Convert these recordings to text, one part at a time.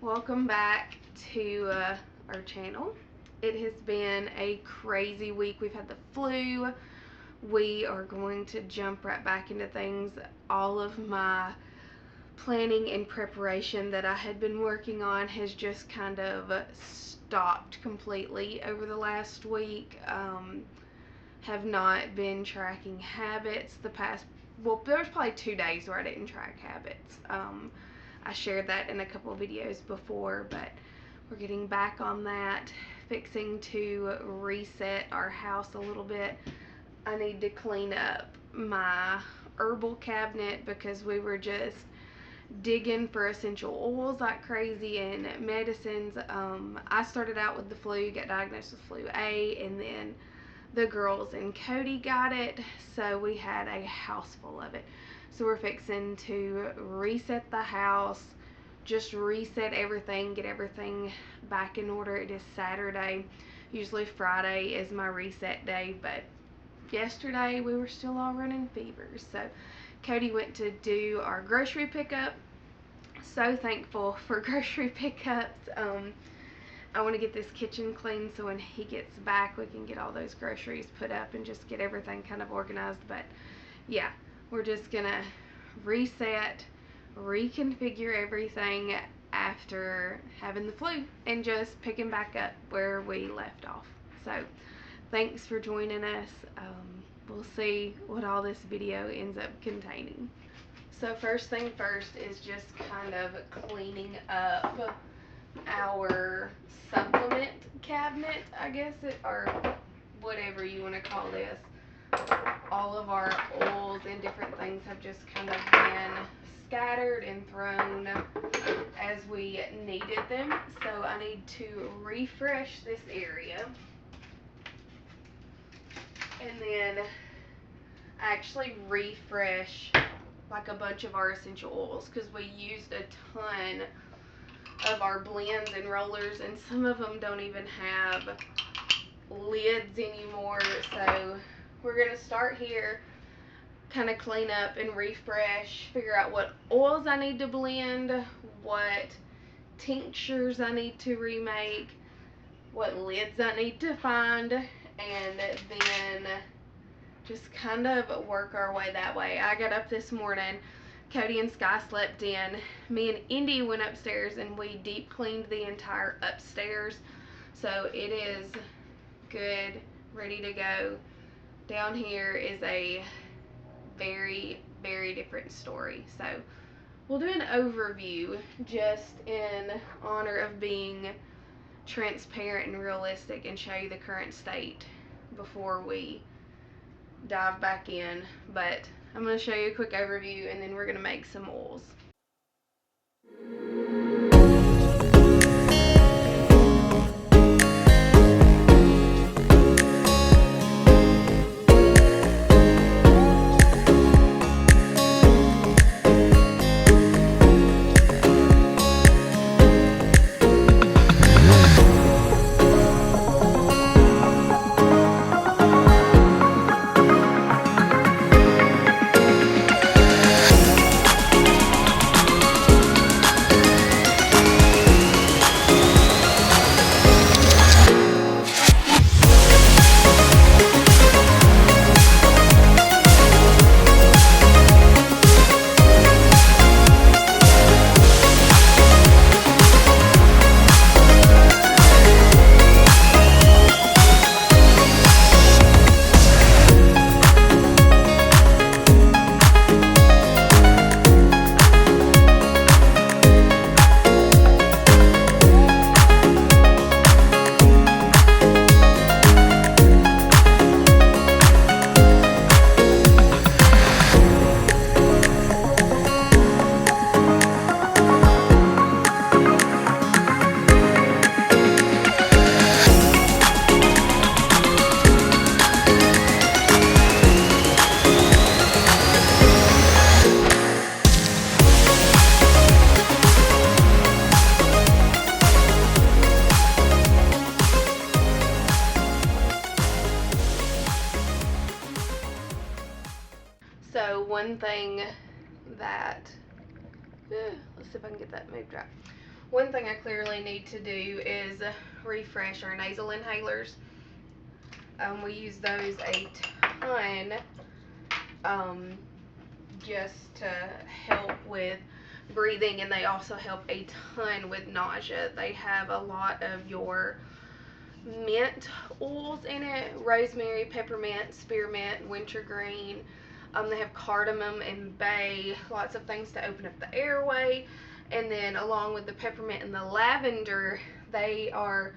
Welcome back to our channel. It has been a crazy week. We've had the flu. We are going to jump right back into things. All of my planning and preparation that I had been working on has just kind of stopped completely over the last week. Have not been tracking habits the past, well, there was probably 2 days where I didn't track habits. I shared that in a couple of videos before, but we're getting back on that, fixing to reset our house a little bit. I need to clean up my herbal cabinet because we were just digging for essential oils like crazy and medicines. I started out with the flu, got diagnosed with flu A, and then the girls and Cody got it, so we had a house full of it. So we're fixing to reset the house, just reset everything, get everything back in order. It is Saturday. Usually Friday is my reset day, but yesterday we were still all running fevers. So Cody went to do our grocery pickup. So thankful for grocery pickups. I want to get this kitchen clean so when he gets back we can get all those groceries put up and just get everything kind of organized. But yeah, we're just gonna reset, reconfigure everything after having the flu and just picking back up where we left off. So thanks for joining us. We'll see what all this video ends up containing. So first thing first is just kind of cleaning up our supplement cabinet, I guess or whatever you want to call this. All of our oils and different things have just kind of been scattered and thrown as we needed them. So I need to refresh this area. And then I actually refresh like a bunch of our essential oils because we used a ton of our blends and rollers, and some of them don't even have lids anymore. So we're gonna start here, kind of clean up and refresh, figure out what oils I need to blend, what tinctures I need to remake, what lids I need to find, and then just kind of work our way that way. I got up this morning, Cody and Sky slept in. Me and Indy went upstairs and we deep cleaned the entire upstairs. So it is good, ready to go. Down here is a very, very different story. So we'll do an overview just in honor of being transparent and realistic and show you the current state before we dive back in. But I'm going to show you a quick overview and then we're going to make some oils. So one thing that, let's see if I can get that moved right. One thing I clearly need to do is refresh our nasal inhalers. We use those a ton, just to help with breathing, and they also help a ton with nausea. They have a lot of your mint oils in it: rosemary, peppermint, spearmint, wintergreen. They have cardamom and bay, lots of things to open up the airway. And then along with the peppermint and the lavender, they are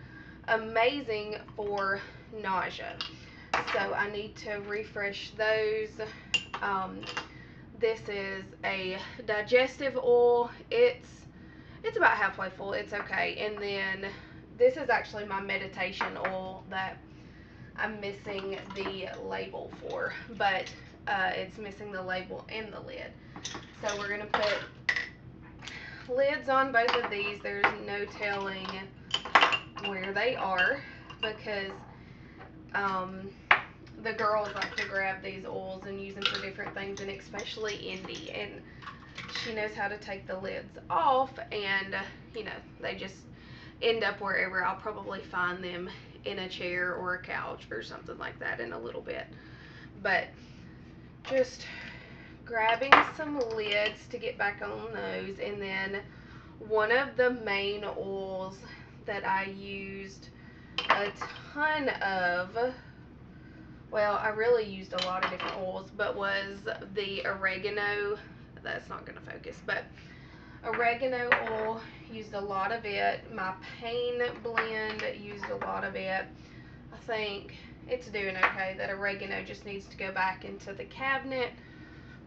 amazing for nausea. So I need to refresh those. This is a digestive oil. It's about halfway full. It's okay. And then this is actually my meditation oil that I'm missing the label for, but it's missing the label and the lid. So we're going to put lids on both of these. There's no telling where they are, because the girls like to grab these oils and use them for different things, and especially Indy, and she knows how to take the lids off, and they just end up wherever. I'll probably find them in a chair or a couch or something like that in a little bit. But just grabbing some lids to get back on those. And then one of the main oils that I used a ton of, well, I really used a lot of different oils, but was the oregano. That's not going to focus, but oregano oil, used a lot of it. My pain blend, used a lot of it. I think it's doing okay. That oregano just needs to go back into the cabinet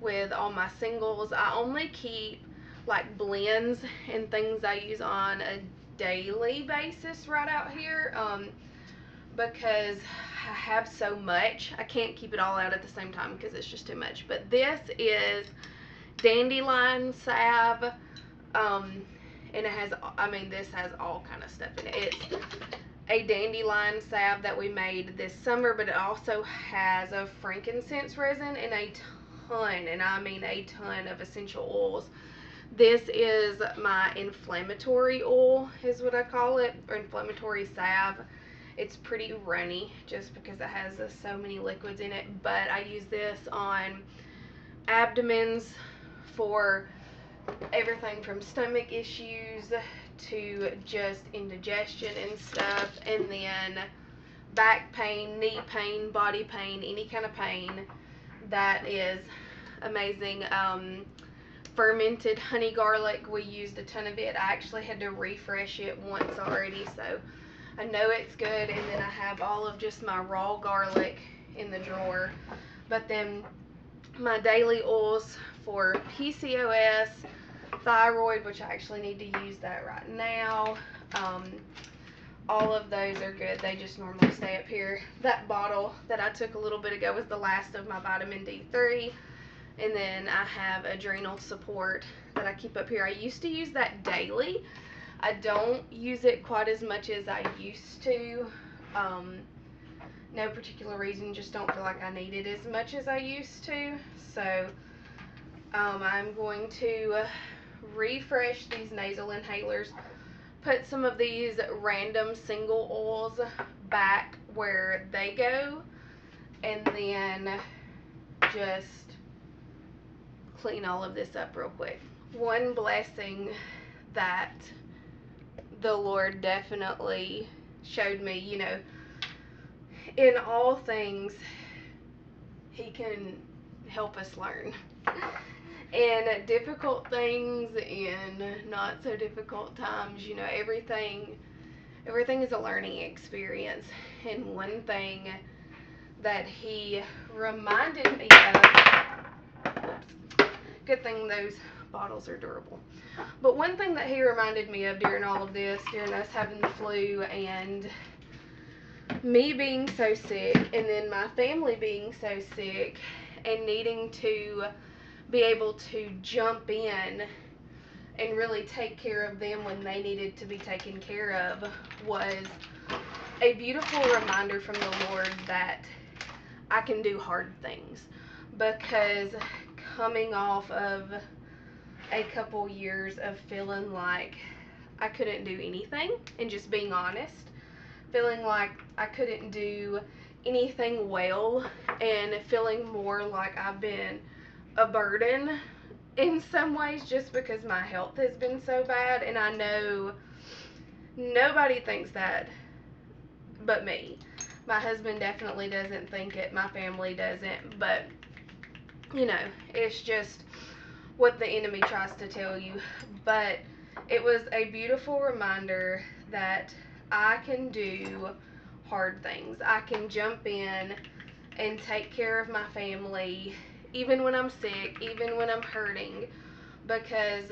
with all my singles. I only keep like blends and things I use on a daily basis right out here, because I have so much. I can't keep it all out at the same time because it's just too much. But this is dandelion salve, and it has, this has all kind of stuff in it. It's a dandelion salve that we made this summer, but it also has a frankincense resin and a ton, and I mean a ton, of essential oils. This is my inflammatory oil, is what I call it, or inflammatory salve. It's pretty runny just because it has so many liquids in it, but I use this on abdomens for everything from stomach issues to just indigestion and stuff, and then back pain, knee pain, body pain, any kind of pain. That is amazing. Fermented honey garlic, we used a ton of it. I actually had to refresh it once already, so I know it's good. And then I have all of just my raw garlic in the drawer. But then my daily oils for PCOS, thyroid, which I actually need to use that right now. All of those are good. They just normally stay up here. That bottle that I took a little bit ago was the last of my vitamin D3. And then I have adrenal support that I keep up here. I used to use that daily. I don't use it quite as much as I used to. No particular reason, just don't feel like I need it as much as I used to. So I'm going to refresh these nasal inhalers, put some of these random single oils back where they go, and then just clean all of this up real quick. One blessing that the Lord definitely showed me, in all things, He can help us learn. In difficult things, in not so difficult times, everything is a learning experience. And one thing that He reminded me of, good thing those bottles are durable. But one thing that He reminded me of during all of this, during us having the flu and me being so sick, and then my family being so sick, and needing to be able to jump in and really take care of them when they needed to be taken care of, was a beautiful reminder from the Lord that I can do hard things. Because coming off of a couple years of feeling like I couldn't do anything, and just being honest, feeling like I couldn't do anything well, and feeling more like I've been a burden in some ways just because my health has been so bad. And I know nobody thinks that but me. My husband definitely doesn't think it, my family doesn't, but it's just what the enemy tries to tell you. But it was a beautiful reminder that I can do hard things. I can jump in and take care of my family even when I'm sick, even when I'm hurting, because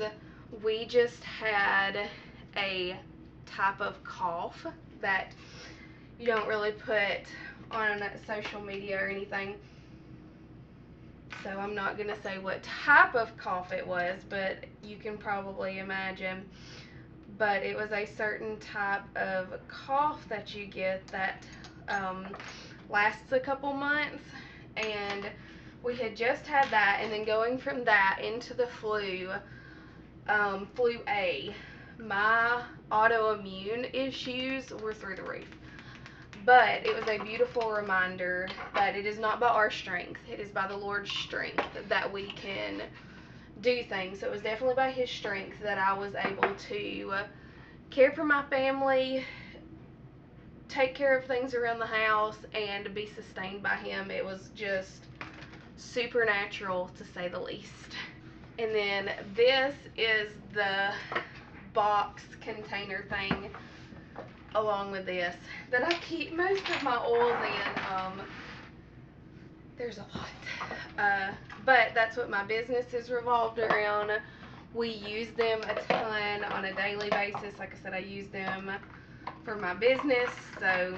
we just had a type of cough that you don't really put on social media or anything. So I'm not going to say what type of cough it was, but you can probably imagine. But it was a certain type of cough that you get that lasts a couple months. And we had just had that, and then going from that into the flu, flu A, my autoimmune issues were through the roof. But it was a beautiful reminder that it is not by our strength, it is by the Lord's strength that we can do things. So it was definitely by His strength that I was able to care for my family, take care of things around the house, and be sustained by Him. It was just supernatural, to say the least. And then this is the box container thing along with this that I keep most of my oils in. There's a lot. But that's what my business is revolved around. We use them a ton on a daily basis. Like I said, I use them for my business, so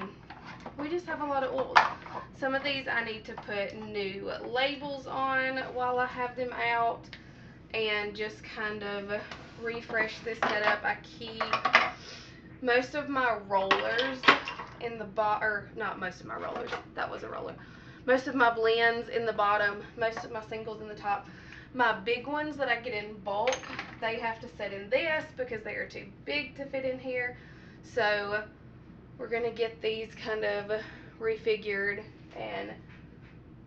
we just have a lot of oils. Some of these I need to put new labels on while I have them out and just kind of refresh this setup. I keep most of my rollers in the bottom, or not most of my rollers, that was a roller. Most of my blends in the bottom, most of my singles in the top. My big ones that I get in bulk, they have to sit in this because they are too big to fit in here. So we're going to get these kind of refigured and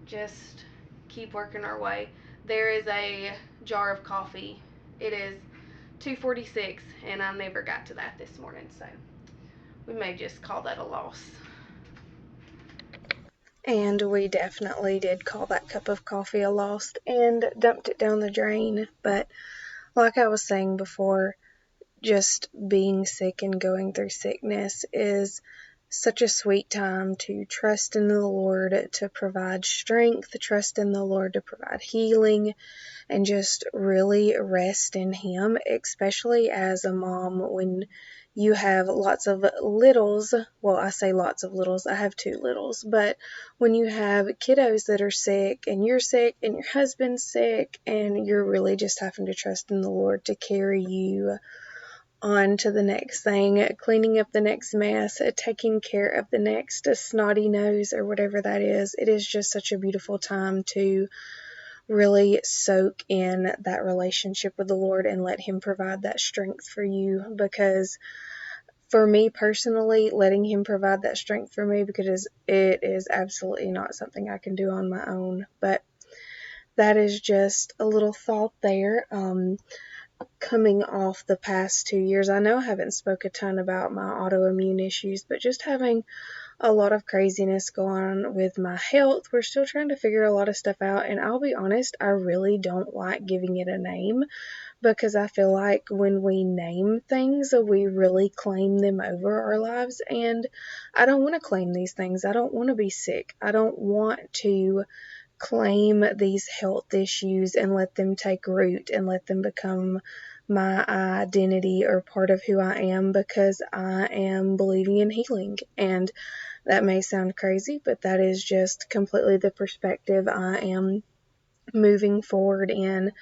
just keep working our way. There is a jar of coffee. It is $2.46, and I never got to that this morning, so we may just call that a loss. And we definitely did call that cup of coffee a loss and dumped it down the drain. But like I was saying before, just being sick and going through sickness is such a sweet time to trust in the Lord to provide strength, trust in the Lord to provide healing, and just really rest in Him, especially as a mom when you have lots of littles. Well, I say lots of littles, I have 2 littles, but when you have kiddos that are sick and you're sick and your husband's sick and you're really just having to trust in the Lord to carry you on to the next thing, cleaning up the next mess, taking care of the next snotty nose or whatever that is. It is just such a beautiful time to really soak in that relationship with the Lord and let Him provide that strength for you. Because for me personally, letting Him provide that strength for me, because it is absolutely not something I can do on my own. But that is just a little thought there. Coming off the past 2 years, I know I haven't spoke a ton about my autoimmune issues, but just having a lot of craziness going on with my health. We're still trying to figure a lot of stuff out, and I'll be honest, I really don't like giving it a name, because I feel like when we name things, we really claim them over our lives, and I don't want to claim these things. I don't want to be sick. I don't want to claim these health issues and let them take root and let them become my identity or part of who I am, because I am believing in healing. And that may sound crazy, but that is just completely the perspective I am moving forward in.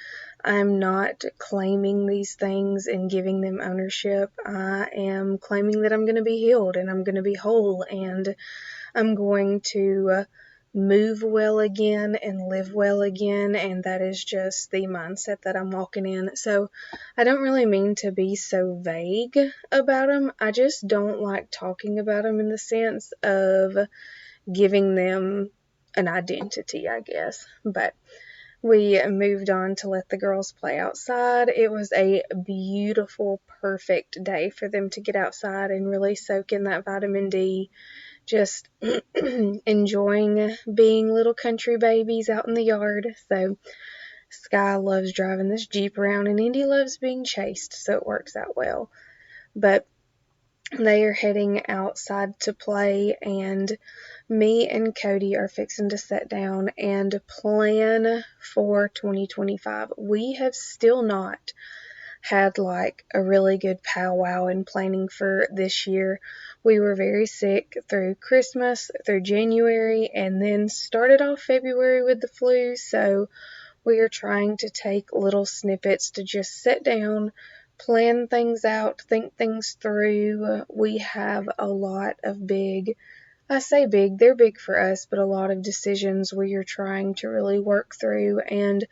I'm not claiming these things and giving them ownership. I am claiming that I'm going to be healed and I'm going to be whole, and I'm going to move well again and live well again, and that is just the mindset that I'm walking in. So I don't really mean to be so vague about them. I just don't like talking about them in the sense of giving them an identity, I guess. But we moved on to let the girls play outside. It was a beautiful, perfect day for them to get outside and really soak in that vitamin D, just enjoying being little country babies out in the yard. So Sky loves driving this Jeep around, and Indy loves being chased, so it works out well. But they are heading outside to play, and me and Cody are fixing to sit down and plan for 2025. We have still not had like a really good powwow in planning for this year. We were very sick through Christmas, through January, and then started off February with the flu. So we are trying to take little snippets to just sit down, plan things out, think things through. We have a lot of I say big, they're big for us, but a lot of decisions we are trying to really work through, and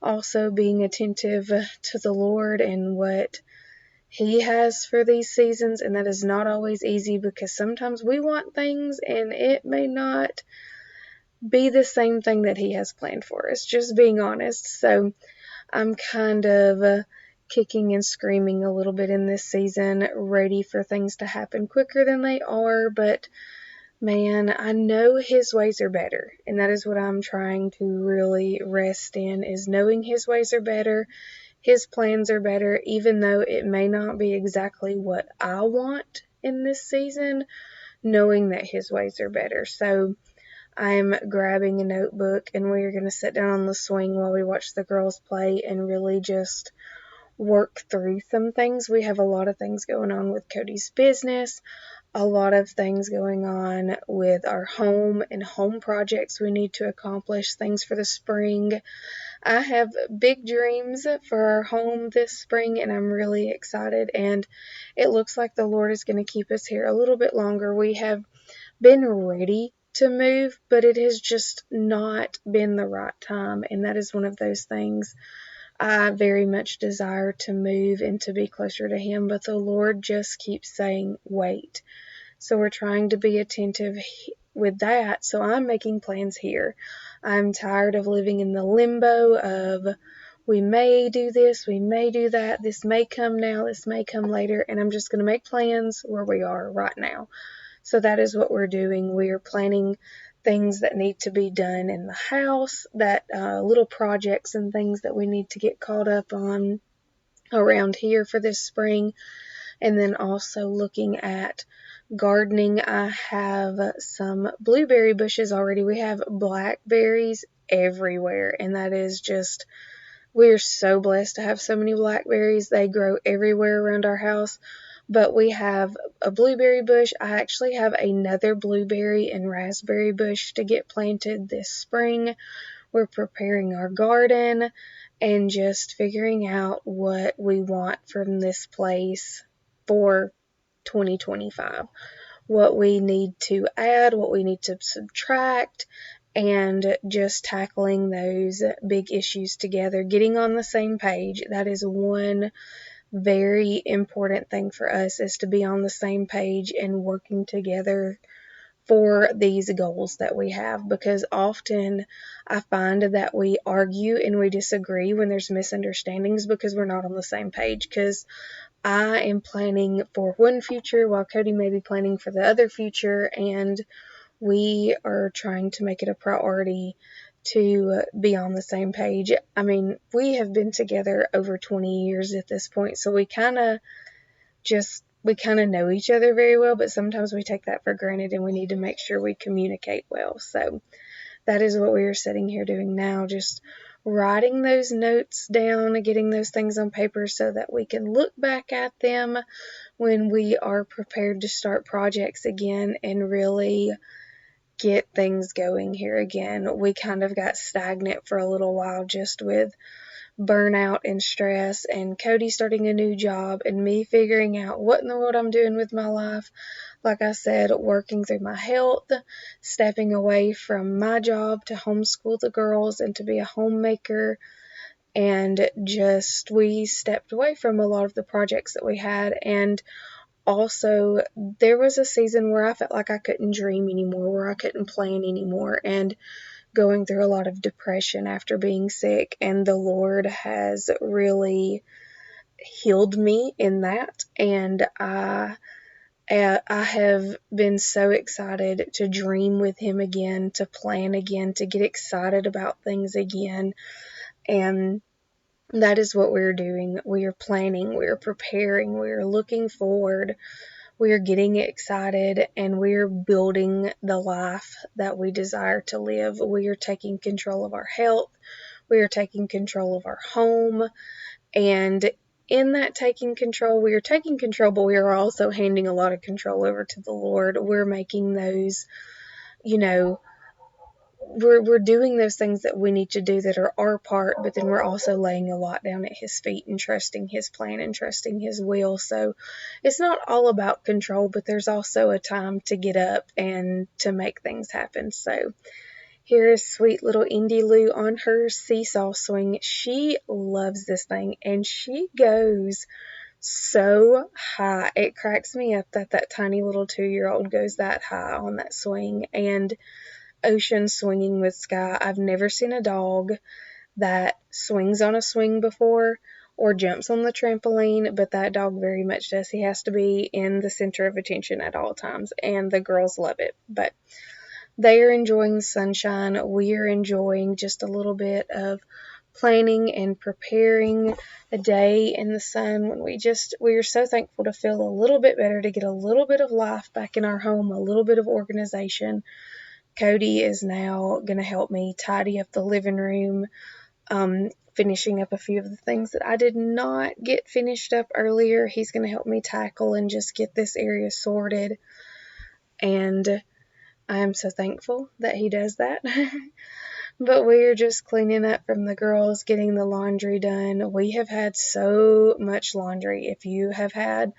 also being attentive to the Lord and what He has for these seasons. And that is not always easy, because sometimes we want things and it may not be the same thing that He has planned for us, just being honest. So I'm kind of kicking and screaming a little bit in this season, ready for things to happen quicker than they are, but man, I know His ways are better, and that is what I'm trying to really rest in, is knowing His ways are better, His plans are better, even though it may not be exactly what I want in this season, knowing that His ways are better. So I'm grabbing a notebook, and we are going to sit down on the swing while we watch the girls play and really just work through some things. We have a lot of things going on with Cody's business, a lot of things going on with our home and home projects we need to accomplish, things for the spring. I have big dreams for our home this spring, and I'm really excited, and it looks like the Lord is going to keep us here a little bit longer. We have been ready to move, but it has just not been the right time, and that is one of those things. I very much desire to move and to be closer to Him, but the Lord just keeps saying, wait. So we're trying to be attentive with that. So I'm making plans here. I'm tired of living in the limbo of, we may do this, we may do that, this may come now, this may come later, and I'm just going to make plans where we are right now. So that is what we're doing. We are planning things that need to be done in the house, that little projects and things that we need to get caught up on around here for this spring. And then also looking at gardening. I have some blueberry bushes already. We have blackberries everywhere, and that is just, we're so blessed to have so many blackberries. They grow everywhere around our house. But we have a blueberry bush. I actually have another blueberry and raspberry bush to get planted this spring. We're preparing our garden and just figuring out what we want from this place for 2025. What we need to add, what we need to subtract, and just tackling those big issues together, getting on the same page. That is one very important thing for us, is to be on the same page and working together for these goals that we have, because often I find that we argue and we disagree when there's misunderstandings because we're not on the same page. Because I am planning for one future while Cody may be planning for the other future, and we are trying to make it a priority to be on the same page. I mean, we have been together over 20 years at this point, so we kind of know each other very well, but sometimes we take that for granted, and we need to make sure we communicate well. So that is what we are sitting here doing now, just writing those notes down, getting those things on paper so that we can look back at them when we are prepared to start projects again and really get things going here again. We kind of got stagnant for a little while just with burnout and stress, and Cody starting a new job and me figuring out what in the world I'm doing with my life. like I said, working through my health, stepping away from my job to homeschool the girls and to be a homemaker. And just, we stepped away from a lot of the projects that we had. And also, there was a season where I felt like I couldn't dream anymore, where I couldn't plan anymore, and going through a lot of depression after being sick. And the Lord has really healed me in that. And I have been so excited to dream with Him again, to plan again, to get excited about things again. And that is what we're doing. We are planning, we are preparing, we are looking forward, we are getting excited, and we are building the life that we desire to live. We are taking control of our health, we are taking control of our home, and in that taking control, we are taking control, but we are also handing a lot of control over to the Lord. We're making those, we're doing those things that we need to do that are our part, but then we're also laying a lot down at His feet and trusting His plan and trusting His will. So it's not all about control, but there's also a time to get up and to make things happen. So here is sweet little Indy Lou on her seesaw swing. She loves this thing, and she goes so high. It cracks me up that that tiny little 2-year-old goes that high on that swing. And ocean swinging with Sky, I've never seen a dog that swings on a swing before or jumps on the trampoline, but that dog very much does. He has to be in the center of attention at all times, and the girls love it. But they are enjoying the sunshine. We are enjoying just a little bit of planning and preparing a day in the sun when we are so thankful to feel a little bit better, to get a little bit of life back in our home, a little bit of organization. Cody is now going to help me tidy up the living room, finishing up a few of the things that I did not get finished up earlier. He's going to help me tackle and just get this area sorted. And I'm so thankful that he does that. But we are just cleaning up from the girls, getting the laundry done. We have had so much laundry. If you have had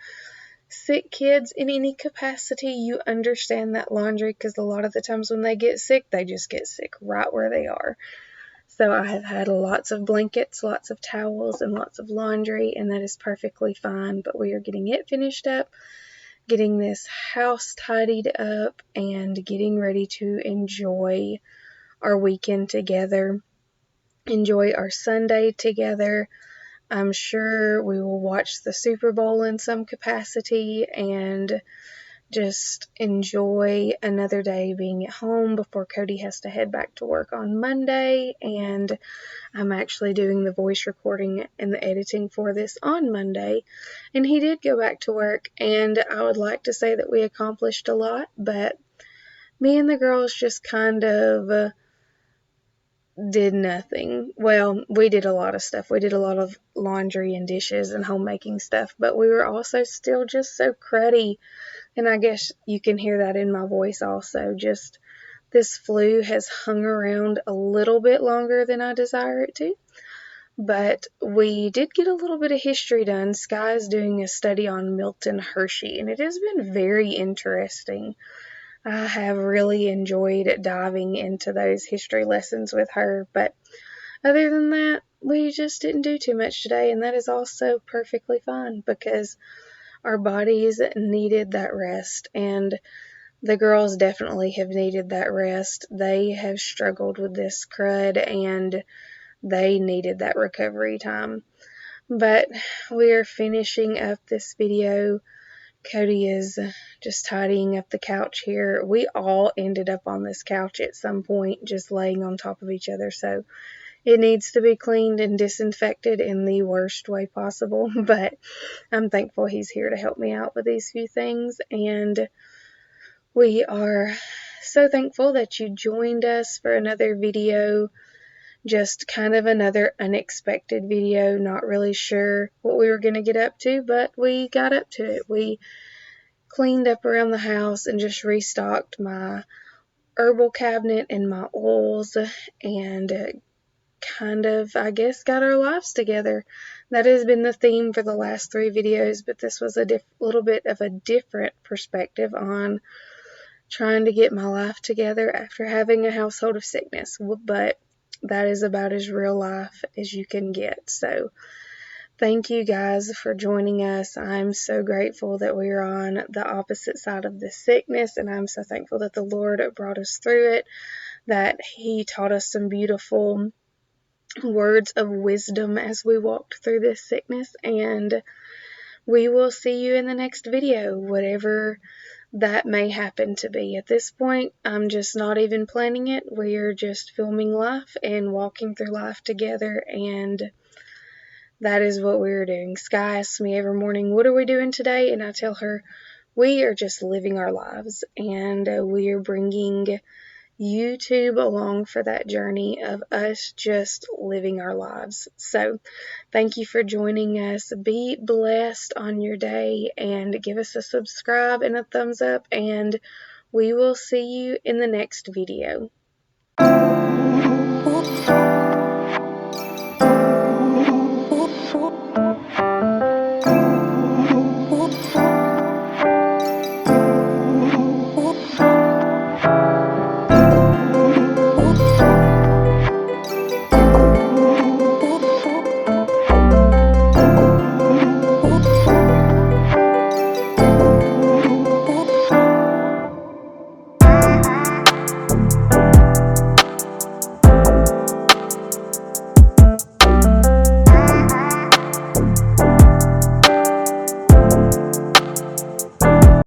sick kids in any capacity, you understand that laundry, because a lot of the times when they get sick, they just get sick right where they are. So I have had lots of blankets, lots of towels, and lots of laundry, and that is perfectly fine. But we are getting it finished up, getting this house tidied up, and getting ready to enjoy our weekend together, enjoy our Sunday together. I'm sure we will watch the Super Bowl in some capacity and just enjoy another day being at home before Cody has to head back to work on Monday. And I'm actually doing the voice recording and the editing for this on Monday. And he did go back to work, and I would like to say that we accomplished a lot, but me and the girls just kind of did nothing. Well, we did a lot of stuff. We did a lot of laundry and dishes and homemaking stuff, but we were also still just so cruddy. And I guess you can hear that in my voice also. Just this flu has hung around a little bit longer than I desire it to. But we did get a little bit of history done. Sky is doing a study on Milton Hershey, and it has been very interesting. I have really enjoyed diving into those history lessons with her, but other than that, we just didn't do too much today, and that is also perfectly fine because our bodies needed that rest, and the girls definitely have needed that rest. They have struggled with this crud, and they needed that recovery time. But we are finishing up this video. Cody is just tidying up the couch here. We all ended up on this couch at some point, just laying on top of each other. So it needs to be cleaned and disinfected in the worst way possible. But I'm thankful he's here to help me out with these few things. And we are so thankful that you joined us for another video. Just kind of another unexpected video. Not really sure what we were going to get up to, but we got up to it. We cleaned up around the house and just restocked my herbal cabinet and my oils, and kind of, I guess, got our lives together. That has been the theme for the last 3 videos, but this was a little bit of a different perspective on trying to get my life together after having a household of sickness. But that is about as real life as you can get. So thank you guys for joining us. I'm so grateful that we are on the opposite side of this sickness, and I'm so thankful that the Lord brought us through it, that He taught us some beautiful words of wisdom as we walked through this sickness. And we will see you in the next video, whatever that may happen to be. At this point, I'm just not even planning it. We are just filming life and walking through life together, and that is what we are doing. Sky asks me every morning, what are we doing today? And I tell her, we are just living our lives, and we are bringing YouTube along for that journey of us just living our lives. So thank you for joining us. Be blessed on your day, and give us a subscribe and a thumbs up, and we will see you in the next video.